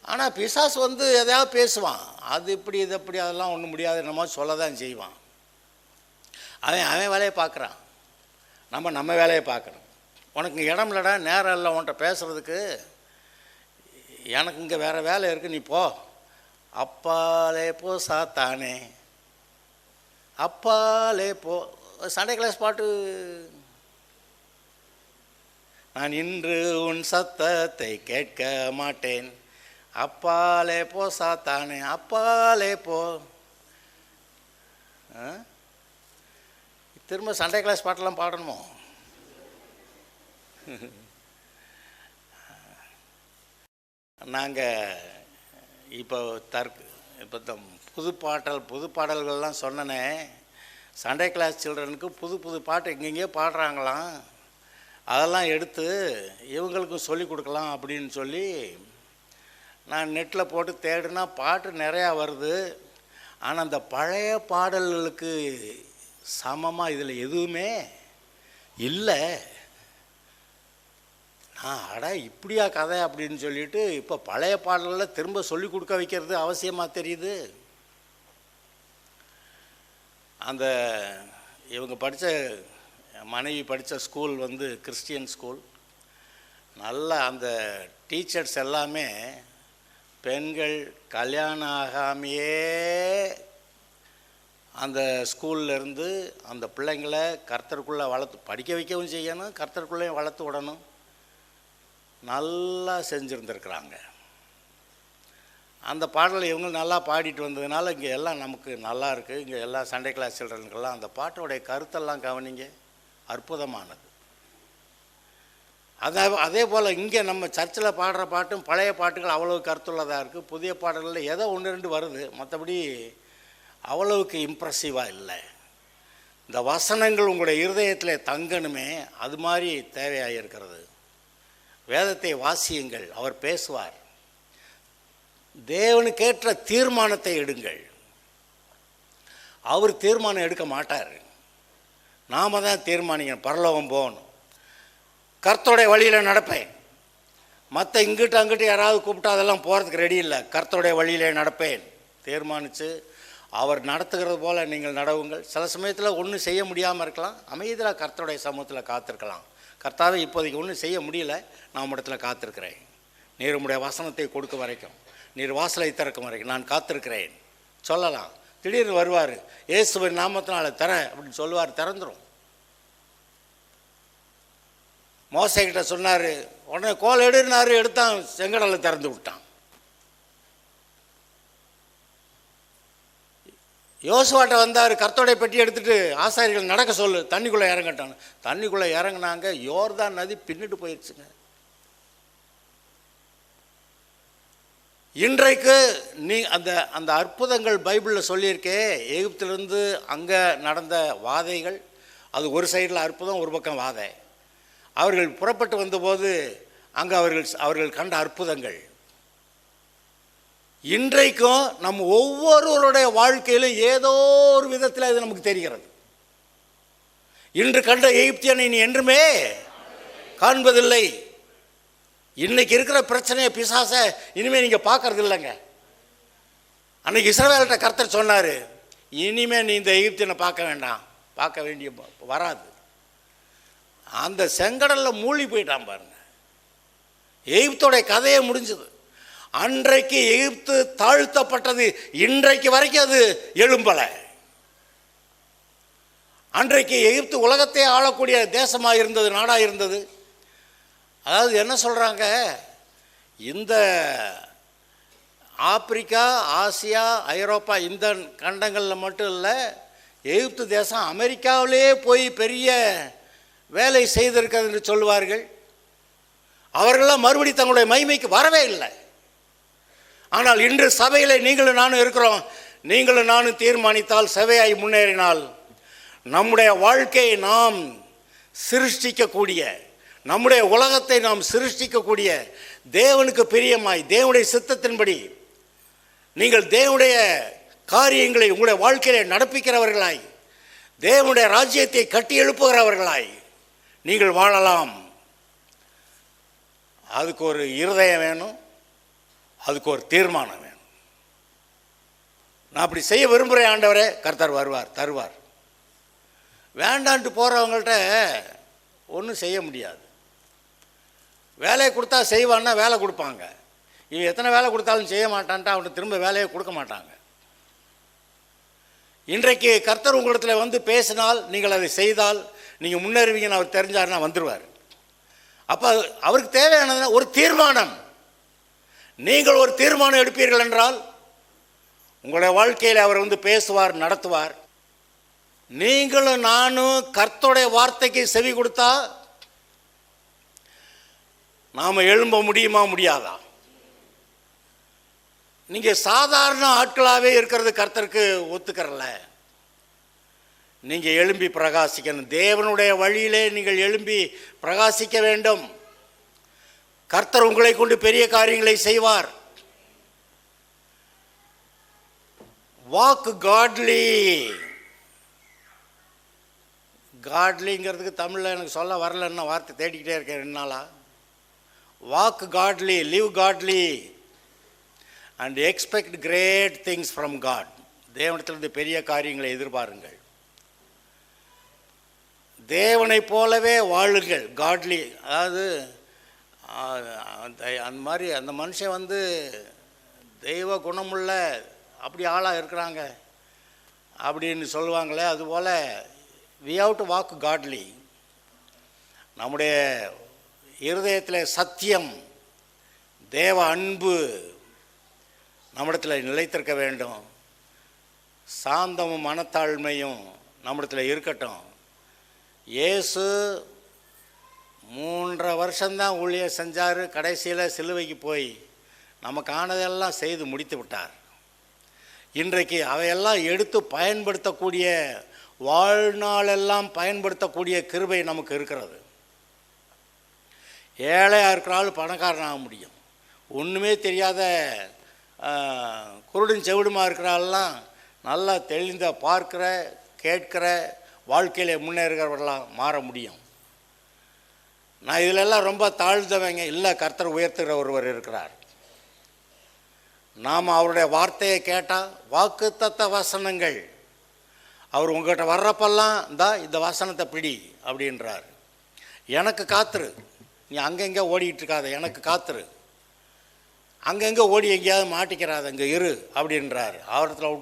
ஆனால் பிசாசு எதையாவது பேசுவான். அது இப்படி இது எப்படி, அதெல்லாம் ஒன்றும் முடியாது, நம்ம சொல்ல தான் செய்வான். அவன் வேலையை பார்க்குறான், நம்ம வேலையை பார்க்குறோம். உனக்கு இங்கே இடம் இல்லைடா, நேரம் இல்லை உன்கிட்ட பேசுகிறதுக்கு, எனக்கு இங்கே வேறு வேலை இருக்குது, நீ போ. அப்பாலே போ சாத்தானே, அப்பாலே போ. சண்டே கிளாஸ் பாட்டு. நான் இன்று உன் சத்தத்தை கேட்க மாட்டேன், அப்பாலே போ சாத்தானே, அப்பாலே போ. திரும்ப சண்டே கிளாஸ் பாட்டெல்லாம் பாடணுமோ? நாங்கள் இப்போ புது பாடல்கள்லாம் சொன்னனே, சண்டே கிளாஸ் சில்ட்ரனுக்கு புது பாட்டு எங்கெங்கேயோ பாடுறாங்களாம். அதெல்லாம் எடுத்து இவங்களுக்கும் சொல்லி கொடுக்கலாம் அப்படின்னு சொல்லி நான் நெட்டில் போட்டு தேடினா பாட்டு நிறையா வருது. ஆனால் அந்த பழைய பாடல்களுக்கு சமமாக இதில் எதுவுமே இல்லை. இப்படியா கதை அப்படின்னு சொல்லிட்டு இப்போ பழைய பாடல்களில் திரும்ப சொல்லி கொடுக்க வைக்கிறது அவசியமாக தெரியுது. அந்த இவங்க மனைவி படித்த ஸ்கூல் கிறிஸ்டியன் ஸ்கூல். நல்லா அந்த டீச்சர்ஸ் எல்லாமே பெண்கள் கல்யாணம் ஆகாமையே அந்த ஸ்கூல்லேருந்து அந்த பிள்ளைங்களை கர்த்தருக்குள்ளே படிக்க வைக்கவும் செய்யணும், கர்த்தருக்குள்ளேயும் வளர்த்து விடணும். நல்லா செஞ்சுருந்துருக்குறாங்க. அந்த பாடலை இவங்க நல்லா பாடிட்டு வந்ததுனால இங்கே எல்லாம் நமக்கு நல்லா இருக்குது. இங்கே எல்லா சண்டே கிளாஸ் சில்ட்ரனுக்கெல்லாம் அந்த பாட்டோடைய கருத்தெல்லாம் கவனிங்க, அற்புதமானது. அதே போல் இங்கே நம்ம சர்ச்சில் பாடுற பாட்டும் பழைய பாட்டுகள் அவ்வளவு கருத்துள்ளதாக இருக்குது. புதிய பாடல்களில் ஏதோ 1-2 வருது, மற்றபடி அவ்வளவுக்கு இம்ப்ரெசிவாக இல்லை. இந்த வசனங்கள் உங்களுடைய இருதயத்தில் தங்கணுமே, அது மாதிரி தேவையாக இருக்கிறது. வேதத்தை வாசியுங்கள், அவர் பேசுவார். தேவனுக்கேற்ற தீர்மானத்தை எடுங்கள். அவர் தீர்மானம் எடுக்க மாட்டார், நாம் தான் தீர்மானிக்கணும். பரலோகம் போகணும், கர்த்தருடைய வழியில் நடப்பேன். மற்ற இங்கிட்டு அங்கிட்டு யாராவது கூப்பிட்டா அதெல்லாம் போகிறதுக்கு ரெடி இல்லை. கர்த்தருடைய வழியிலே நடப்பேன் தீர்மானித்து அவர் நடத்துகிறது போல் நீங்கள் நடவுங்கள். சில சமயத்தில் ஒன்றும் செய்ய முடியாமல் இருக்கலாம், அமைதியாக கர்த்தருடைய சமூகத்தில் காத்திருக்கலாம். கர்த்தாவே இப்போதைக்கு ஒன்றும் செய்ய முடியல, நான் இடத்துல காத்திருக்கிறேன், நீர் உம்முடைய வசனத்தை கொடுக்க வரைக்கும், நீர் வாசலை திறக்கும் வரைக்கும் நான் காத்திருக்கிறேன் சொல்லலாம். திடீர்னு வருவார், இயேசுவின் நாமத்தினால தர அப்படின்னு சொல்லுவார், திறந்துடும். மோசைக்கிட்ட சொன்னார், உடனே கோல் எடுனாரு, எடுத்தான், செங்கடலை திறந்து விட்டான். யோசுவாட்ட வந்தார், கர்த்தருடைய பெட்டி எடுத்துகிட்டு ஆசாரிகள் நடக்க சொல்லு, தண்ணிக்குள்ளே இறங்கட்டான். தண்ணிக்குள்ளே இறங்கினாங்க, யோர்தான் நதி பின்னிட்டு போயிடுச்சுங்க. இன்றைக்கு நீ அந்த அந்த அற்புதங்கள் பைபிளில் சொல்லியிருக்கே, எகிப்திலிருந்து அங்கே நடந்த வாதைகள், அது ஒரு சைடில் அற்புதம், ஒரு பக்கம் வாதை. அவர்கள் புறப்பட்டு வந்தபோது அங்கே அவர்கள் கண்ட அற்புதங்கள் இன்றைக்கும் நம்ம ஒவ்வொருவருடைய வாழ்க்கையிலும் ஏதோ ஒரு விதத்தில் இது நமக்கு தெரிகிறது. இன்று கண்ட எகிப்தியனை நீ என்றுமே காண்பதில்லை. இன்னைக்கு இருக்கிற பிரச்சனையை பிசாசை இனிமேல் நீங்கள் பார்க்கறது இல்லைங்க. அன்னைக்கு இஸ்ரவேல்கிட்ட கர்த்தர் சொன்னார், இனிமேல் நீ இந்த எகிப்தியனை பார்க்க வேண்டாம், பார்க்க வேண்டிய வராது. அந்த செங்கடலில் மூழ்கி போயிட்டான் பாருங்க. எகிப்தோடைய கதையே முடிஞ்சது. அன்றைக்கு எகிப்து தாழ்த்தப்பட்டது, இன்றைக்கு வரைக்கும் அது எழும்பலை. அன்றைக்கு எகிப்து உலகத்தை ஆளக்கூடிய தேசமாக இருந்தது, நாடாக இருந்தது. அதாவது என்ன சொல்கிறாங்க, இந்த ஆப்பிரிக்கா, ஆசியா, ஐரோப்பா இந்த கண்டங்களில் மட்டும் இல்லை, எகிப்து தேசம் அமெரிக்காவிலே போய் பெரிய வேலை செய்திருக்கிறது என்று சொல்லுவார்கள். அவர்களெல்லாம் மறுபடி தங்களுடைய மகிமைக்கு வரவே இல்லை. ஆனால் இன்று சபையில் நீங்களும் நானும் இருக்கிறோம். நீங்களும் நானும் தீர்மானித்தால், சபையாய் முன்னேறினால், நம்முடைய வாழ்க்கையை நாம் சிருஷ்டிக்கக்கூடிய, நம்முடைய உலகத்தை நாம் சிருஷ்டிக்கக்கூடிய, தேவனுக்கு பிரியமாய் தேவனுடைய சித்தத்தின்படி நீங்கள் தேவனுடைய காரியங்களை உங்களுடைய வேலையை நடப்பிக்கிறவர்களாய், தேவனுடைய ராஜ்யத்தை கட்டி எழுப்புகிறவர்களாய் நீங்கள் வாழலாம். அதுக்கு ஒரு இருதயம் வேணும், அதுக்கு ஒரு தீர்மானம் வேணும். நான் அப்படி செய்ய விரும்புகிறேன் ஆண்டவரே, கர்த்தர் வருவார், தருவார். வேண்டான்ட்டு போகிறவங்கள்ட்ட ஒன்றும் செய்ய முடியாது. வேலையை கொடுத்தா செய்வான்னா வேலை கொடுப்பாங்க. இவன் எத்தனை வேலை கொடுத்தாலும் செய்ய மாட்டான்ட்டு அவனுக்கு திரும்ப வேலையை கொடுக்க மாட்டாங்க. இன்றைக்கு கர்த்தர் உங்களிடத்தில் வந்து பேசினால், நீங்கள் அதை செய்தால் நீங்கள் முன்னேறுவீங்கன்னு அவர் தெரிஞ்சாருன்னா வந்துடுவார். அப்போ அவருக்கு தேவையானது ஒரு தீர்மானம். நீங்கள் ஒரு தீர்மானம் எடுப்பீர்கள் என்றால் உங்களுடைய வாழ்க்கையில் அவர் வந்து பேசுவார், நடத்துவார். நீங்களும் நானும் கர்த்தருடைய வார்த்தைக்கு செவி கொடுத்தா நாம் எழும்ப முடியுமா, முடியாதா? நீங்கள் சாதாரண ஆட்களாகவே இருக்கிறது கர்த்தருக்கு ஒத்துக்கிறல. நீங்கள் எழும்பி பிரகாசிக்கணும். தேவனுடைய வழியிலே நீங்கள் எழும்பி பிரகாசிக்க வேண்டும். கர்த்தர் உங்களை கொண்டு பெரிய காரியங்களை செய்வார். வாக் காட்லி. காட்லிங்கிறதுக்கு தமிழில் எனக்கு சொல்ல வரலன்னு வார்த்தை தேடிக்கிட்டே இருக்கேன் 2 நாளாக. Walk godly, live godly and expect great things from God. தேவனிடத்திலிருந்து பெரிய காரியங்களை எதிர்பாருங்கள். தேவனை போலவே வாழுங்கள். காட்லி, அதாவது அந்த மாதிரி அந்த மனுஷன் வந்து தெய்வ குணமுள்ள அப்படி ஆளாக இருக்கிறாங்க அப்படின்னு சொல்லுவாங்களே, அதுபோல் we have to walk godly. நம்முடைய இருதயத்தில் சத்தியம், தேவ அன்பு நம்மிடத்தில் நிலைத்திருக்க வேண்டும். சாந்தமும் மனத்தாழ்மையும் நம்மிடத்தில் இருக்கட்டும். இயேசு 3.5 வருஷம்தான் ஊழியம் செஞ்சார். கடைசியில் சிலுவைக்கு போய் நமக்கானதெல்லாம் செய்து முடித்து விட்டார். இன்றைக்கு அவையெல்லாம் எடுத்து பயன்படுத்தக்கூடிய, வாழ்நாளெல்லாம் பயன்படுத்தக்கூடிய கிருபை நமக்கு இருக்கிறது. ஏழையாக இருக்கிறாலும் பணக்காரனாக முடியும். ஒன்றுமே தெரியாத குருடும் செவிடுமா இருக்கிறாலாம் நல்லா தெளிந்த பார்க்கிற, கேட்கிற, வாழ்க்கையில் முன்னேறுகிறவர்களாக மாற முடியும். நான் இதிலெல்லாம் ரொம்ப தாழ்ந்தவங்க இல்லை, கர்த்தர் உயர்த்துகிற ஒருவர் இருக்கிறார். நாம் அவருடைய வார்த்தையை கேட்டால் வாக்குத்தத்த வசனங்கள், அவர் உங்கள்கிட்ட வர்றப்பெல்லாம் இந்த வசனத்தை பிடி அப்படின்றார். எனக்கு காத்துரு, நீ அங்கங்கே ஓடிக்கிட்டு இருக்காத, எனக்கு காத்துரு, அங்கங்கே ஓடி எங்கேயாவது மாட்டிக்கிறாத, அங்கே இரு அப்படின்றார். அவரத்தில்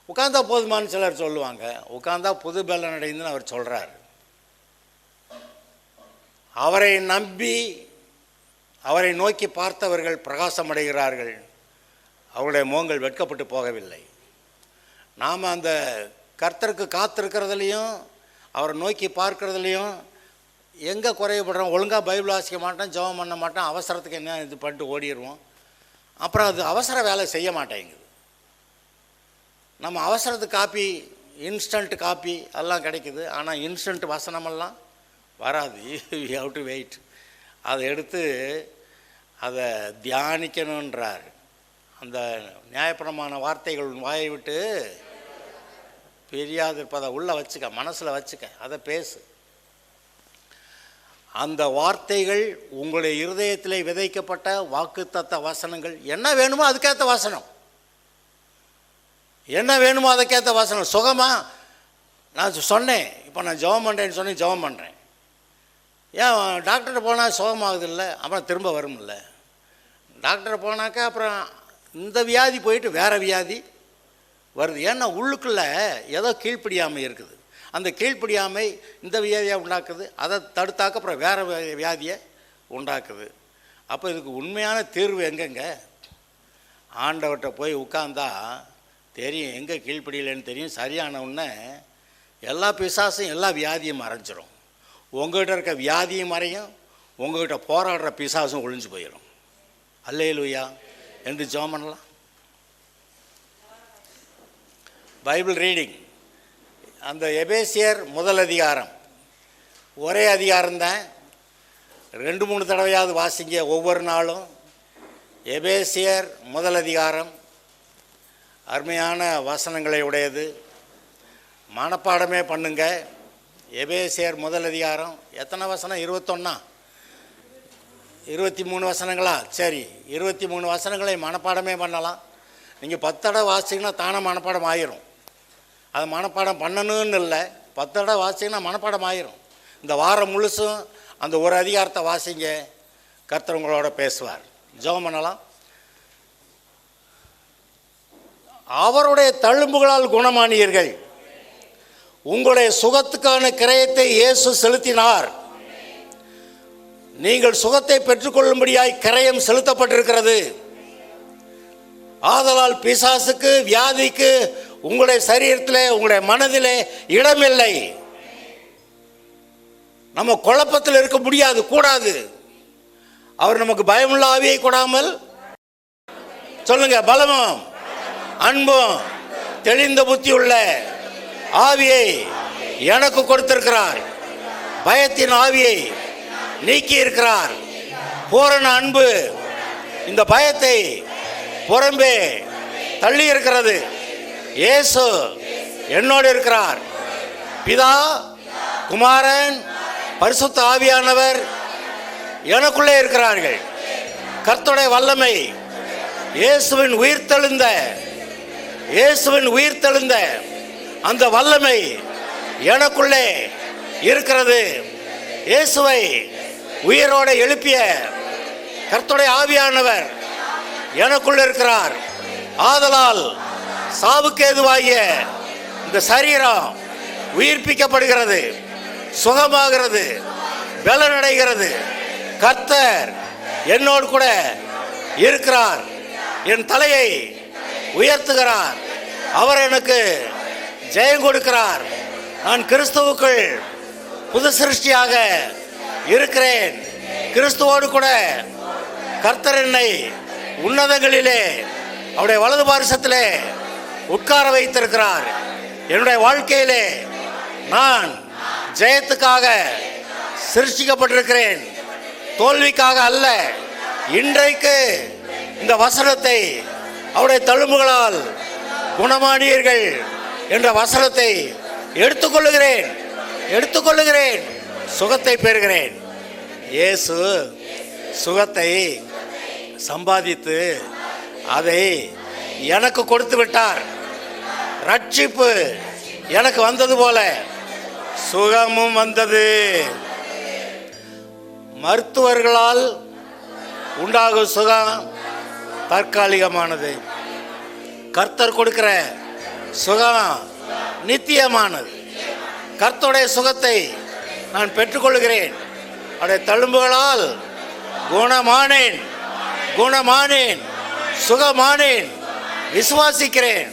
உட்கார்ந்தா போதுமானு சிலர் சொல்லுவாங்க. உட்கார்ந்தா புது பலன் அடைந்துன்னு அவர் சொல்கிறார். அவரை நம்பி அவரை நோக்கி பார்த்தவர்கள் பிரகாசம் அடைகிறார்கள், அவருடைய முகங்கள் வெட்கப்பட்டு போகவில்லை. நாம் அந்த கர்த்தருக்கு காத்திருக்கிறதுலையும் அவரை நோக்கி பார்க்கறதுலையும் எங்கே குறையப்படுறோம்? ஒழுங்காக பைபிள் வாசிக்க மாட்டோம், ஜெபம் பண்ண மாட்டோம், அவசரத்துக்கு என்ன இது பண்ணிட்டு ஓடிடுவோம். அப்புறம் அது அவசர வேலை செய்ய மாட்டேங்குது. நம்ம அவசரத்துக்கு காப்பி, இன்ஸ்டன்ட் காப்பி எல்லாம் கிடைக்குது, ஆனால் இன்ஸ்டன்ட் வசனமெல்லாம் வராது. You have to wait. அதை எடுத்து அதை தியானிக்கணுன்றார். அந்த நியாயப்பிரமாண வார்த்தைகள் வாயை விட்டு பெரியாது இருப்பதை உள்ளே வச்சுக்க, மனசில் வச்சுக்க, அதை பேசு. அந்த வார்த்தைகள் உங்களுடைய இருதயத்தில் விதைக்கப்பட்ட வாக்குத்தத்த வசனங்கள். என்ன வேணுமோ அதுக்கேற்ற வசனம், என்ன வேணுமோ அதுக்கேற்ற வசனம். சுகமாக நான் சொன்னேன், இப்போ நான் ஜெபம் பண்ணுறேன்னு சொன்னேன், ஜெபம் பண்ணுறேன். ஏன் டாக்டர்கிட்ட போனால் சுகமாகுது இல்லை, அப்புறம் திரும்ப வரும்ல. டாக்டரை போனாக்கா அப்புறம் இந்த வியாதி போயிட்டு வேறு வியாதி வருது. ஏன்னா உள்ளுக்குள்ளே ஏதோ கீழ்ப்படியாமை இருக்குது. அந்த கீழ்ப்படியாமை இந்த வியாதியை உண்டாக்குது, அதை தடுத்தாக்க அப்புறம் வேறு வியாதியை உண்டாக்குது. அப்போ இதுக்கு உண்மையான தீர்வு எங்கெங்க? ஆண்டவர்கிட்ட போய் உட்கார்ந்தா தெரியும், எங்கே கீழ்ப்படியலைன்னு தெரியும். சரியான உடனே எல்லா பிசாசும் எல்லா வியாதியும் மறைஞ்சிரும். உங்கள்கிட்ட இருக்க வியாதியும் மறையும், உங்கள்கிட்ட போராடுற பிசாசும் ஒழிஞ்சு போயிடும். அல்லேலூயா என்று ஜெபம் பண்ணலாம். பைபிள் ரீடிங், அந்த எபேசியர் முதல் அதிகாரம், ஒரே அதிகாரம்தான், 2-3 தடவையாவது வாசிங்க ஒவ்வொரு நாளும். எபேசியர் முதல் அதிகாரம் அருமையான வசனங்களை உடையது, மனப்பாடமே பண்ணுங்க. எபேசியர் முதல் அதிகாரம் எத்தனை வசனம்? 21, 23 வசனங்களா? சரி, 23 வசனங்களை மனப்பாடமே பண்ணலாம். நீங்கள் 10 தடவை வாசிங்கன்னா தானே மனப்பாடம் ஆயிரும். அது மனப்பாடம் பண்ணணும்னு இல்லை, 10 தடவை வாசிங்கன்னா மனப்பாடம் ஆயிரும். இந்த வாரம் முழுசும் அந்த ஒரு அதிகாரத்தை வாசிங்க, கர்த்தர் உங்களோட பேசுவார். ஜெபம் பண்ணலாம். அவருடைய தழும்புகளால் குணமானீர்கள், உங்களுடைய சுகத்துக்கான கிரயத்தை இயேசு செலுத்தினார். நீங்கள் சுகத்தை பெற்றுக்கொள்ளும்படியாய் கிரயம் செலுத்தப்பட்டிருக்கிறது. ஆதலால் பிசாசுக்கு, வியாதிக்கு உங்களுடைய சரீரத்தில், உங்களுடைய மனதிலே இடமில்லை. நம்ம குழப்பத்தில் இருக்க முடியாது, கூடாது. அவர் நமக்கு பயமுள்ள ஆவியை கொடாமல், சொல்லுங்க, பலமும் அன்பும் தெளிந்த புத்தியுள்ள ஆவியை எனக்கு கொடுத்திருக்கிறார். பயத்தின் ஆவியை நீக்கி இருக்கிறார். பூரண அன்பு இந்த பயத்தை புறம்பே தள்ளி இருக்கிறது. இயேசு என்னோடு இருக்கிறார். பிதா, குமாரன், பரிசுத்த ஆவியானவர் எனக்குள்ளே இருக்கிறார்கள். கர்த்தருடைய வல்லமை, இயேசுவின் உயிர்த்தெழுந்த அந்த வல்லமை எனக்குள்ளே இருக்கிறது. இயேசுவை உயிரோடு எழுப்பிய கர்த்தருடைய ஆவியானவர் எனக்குள்ளே இருக்கிறார். ஆதலால் சாவுக்கு ஏதுவாகிய இந்த சரீரம் உயிர்ப்பிக்கப்படுகிறது, சுகமாகிறது, பலனடைகிறது. கர்த்தர் என்னோடு கூட இருக்கிறார். என் தலையை உயர்த்துகிறார். அவர் எனக்கு ஜெயம் கொடுக்கிறார். நான் கிறிஸ்துவுக்குள் புது சிருஷ்டியாக இருக்கிறேன். கிறிஸ்துவோடு கூட கர்த்தர் என்னை உன்னதங்களிலே அவருடைய வலது பாரிசத்திலே உட்கார வைத்திருக்கிறார். என்னுடைய வாழ்க்கையிலே நான் ஜெயத்துக்காக சிருஷ்டிக்கப்பட்டிருக்கிறேன், தோல்விக்காக அல்ல. இன்றைக்கு இந்த வசனத்தை, அவருடைய தழும்புகளால் குணமானீர்கள் என்ற வசனத்தை எடுத்துக்கொள்ளுகிறேன், எடுத்துக்கொள்ளுகிறேன், சுகத்தை பெறுகிறேன். இயேசு சுகத்தை சம்பாதித்து அதை எனக்கு கொடுத்து விட்டார். ரட்சிப்பு எனக்கு வந்தது போல சுகமும் வந்தது. மருத்துவர்களால் உண்டாகும் சுகம் தற்காலிகமானது. கர்த்தர் கொடுக்கிற சுகம் நித்தியமானது. கர்த்தருடைய சுகத்தை நான் பெற்றுக்கொள்கிறேன். அவருடைய தழும்புகளால் குணமானேன், குணமானேன், சுகமானேன். விசுவாசிக்கிறேன்.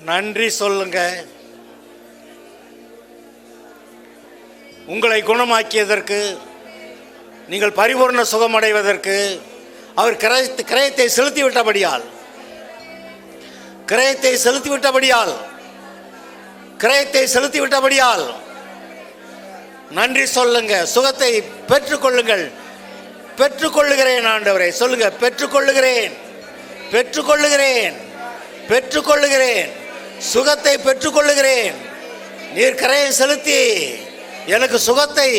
நன்றி சொல்லுங்க. உங்களை குணமாக்கியதற்கு, நீங்கள் பரிபூர்ண சுகமடைவதற்கு அவர் கிரயத்தை செலுத்திவிட்டபடியால், கிரயத்தை செலுத்திவிட்டபடியால், கிரயத்தை செலுத்திவிட்டபடியால் நன்றி சொல்லுங்க. சுகத்தை பெற்றுக்கொள்ளுங்கள். பெற்றுக்கொள்ளுகிறேன் ஆண்டவரே. சொல்லுங்க, பெற்றுக்கொள்ளுகிறேன், பெற்றுக்கொள்ளுகிறேன், பெற்றுக்கொள்ளுகிறேன். சுகத்தை பெற்றுக்கொள்ளுகிறேன். நீர் கிரயம் செலுத்தி எனக்கு சுகத்தை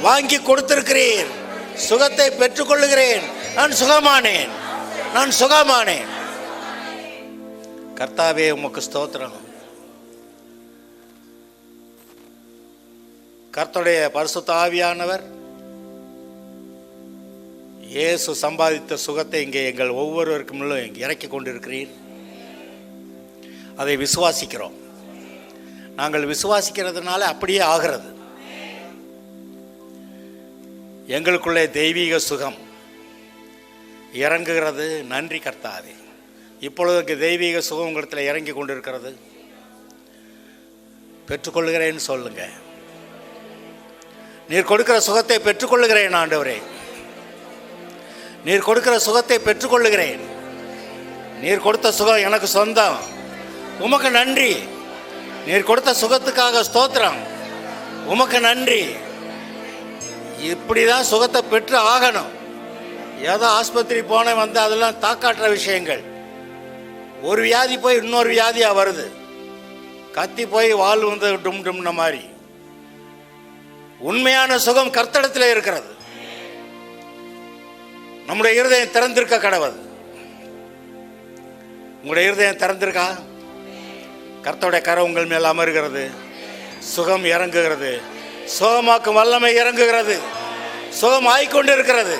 வாங்கி கொடுத்திருக்கிறீர். சுகத்தை பெற்றுக்கொள்ளுகிறேன். நான் சுகமானேன், நான் சுகமானேன். கர்த்தாவே உமக்கு ஸ்தோத்திரம். கர்த்தருடைய பரிசுத்த ஆவியானவர் இயேசு சம்பாதித்த சுகத்தை இங்கே எங்கள் ஒவ்வொருவருக்கும் இறக்கி கொண்டிருக்கிறீர். அதை விசுவாசிக்கிறோம். நாங்கள் விசுவாசிக்கிறதுனால அப்படியே ஆகிறது. எங்களுக்குள்ளே தெய்வீக சுகம் இறங்குகிறது. நன்றி கர்த்தாவே. இப்பொழுது தெய்வீக சுகம் உங்களிடத்தில் இறங்கி கொண்டிருக்கிறது. பெற்றுக்கொள்கிறேன்னு சொல்லுங்க. நீர் கொடுக்கிற சுகத்தை பெற்றுக்கொள்ளுகிறேன் ஆண்டவரே. நீர் கொடுக்கிற சுகத்தை பெற்றுக்கொள்ளுகிறேன். நீர் கொடுத்த சுகம் எனக்கு சொந்தம். உமக்கு நன்றி. நீர் கொடுத்த சுகத்துக்காக ஸ்தோத்திரம். உமக்கு நன்றி. இப்படி தான் சுகத்தை பெற்று ஆகணும். ஏதோ ஆஸ்பத்திரி போன வந்து அதெல்லாம் தாக்காட்டுற விஷயங்கள். ஒரு வியாதி போய் இன்னொரு வியாதியாக வருது. கத்தி போய் வால் வந்து டும் டும்ன மாதிரி. உண்மையான சுகம் கர்த்தரிடத்தில் இருக்கிறது. நம்முடைய இருதயம் திறந்திருக்க கடவுள். உங்களுடைய இருதயம் திறந்திருக்கா? கர்த்தருடைய கரம் உங்கள் மேல் அமர்கிறது. சுகம் இறங்குகிறது. சுகமாக்கும் வல்லமை இறங்குகிறது. சுகம் ஆய்கொண்டு இருக்கிறது.